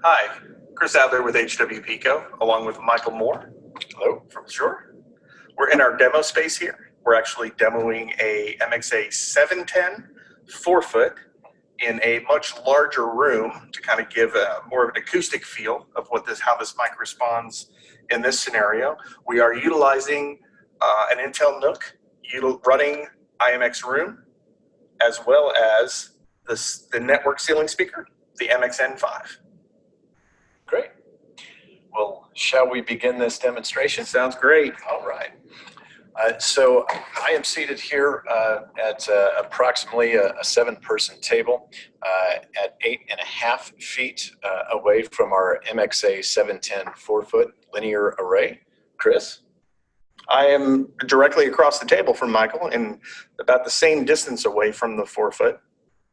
Hi, Chris Adler with HW Pico, along with Michael Moore. Hello, from Shure. We're in our demo space here. We're actually demoing a MXA710 4-foot in a much larger room to kind of give more of an acoustic feel of how this mic responds in this scenario. We are utilizing an Intel NUC running IMX Room, as well as the network ceiling speaker, the MXANMB. Great. Well, shall we begin this demonstration? Sounds great. All right. So I am seated here at approximately a 7-person table at 8.5 feet away from our MXA710 4-foot linear array. Chris? I am directly across the table from Michael and about the same distance away from the 4-foot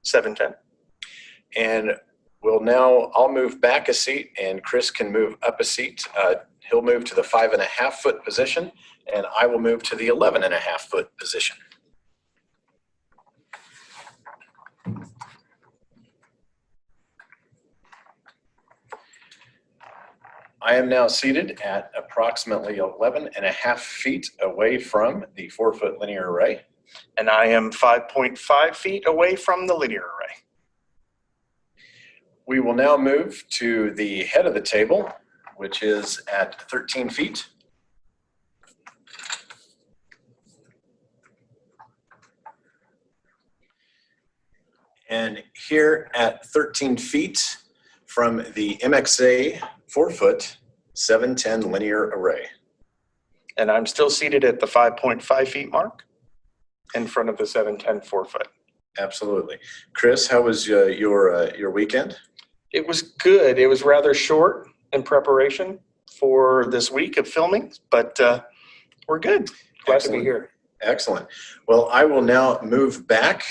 710. And I'll move back a seat and Chris can move up a seat. He'll move to the 5.5 foot position and I will move to the 11.5 foot position. I am now seated at approximately 11.5 feet away from the 4-foot linear array. And I am 5.5 feet away from the linear array. We will now move to the head of the table, which is at 13 feet. And here at 13 feet from the MXA 4-foot 710 linear array. And I'm still seated at the 5.5 feet mark in front of the 710 4-foot. Absolutely. Chris, how was your weekend? It was good. It was rather short in preparation for this week of filming, but we're good. Glad to be here. Excellent. Well, I will now move back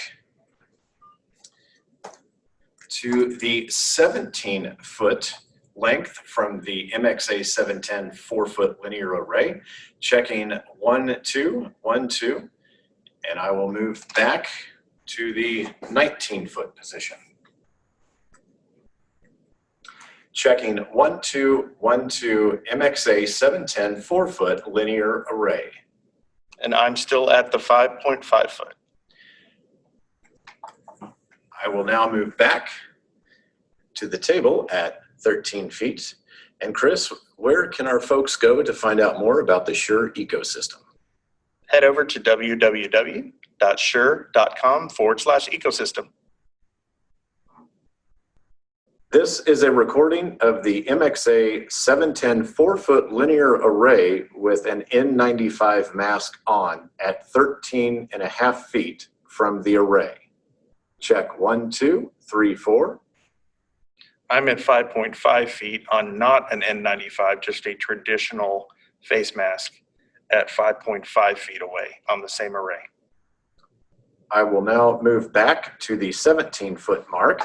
to the 17-foot length from the MXA710 4-foot linear array, checking 1, 2, 1, 2, and I will move back to the 19-foot position. Checking 1, 2, 1, 2, MXA710 4-foot linear array. And I'm still at the 5.5 foot. I will now move back to the table at 13 feet. And Chris, where can our folks go to find out more about the Shure ecosystem? Head over to www.shure.com/ecosystem. This is a recording of the MXA710 4-foot linear array with an N95 mask on at 13.5 feet from the array. Check 1, 2, 3, 4. I'm at 5.5 feet on not an N95, just a traditional face mask at 5.5 feet away on the same array. I will now move back to the 17-foot mark.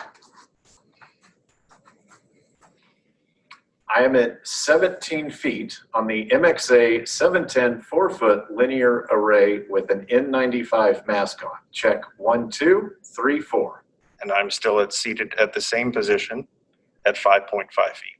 I am at 17 feet on the MXA710 4-foot linear array with an N95 mask on. Check 1, 2, 3, 4. And I'm still seated at the same position at 5.5 feet.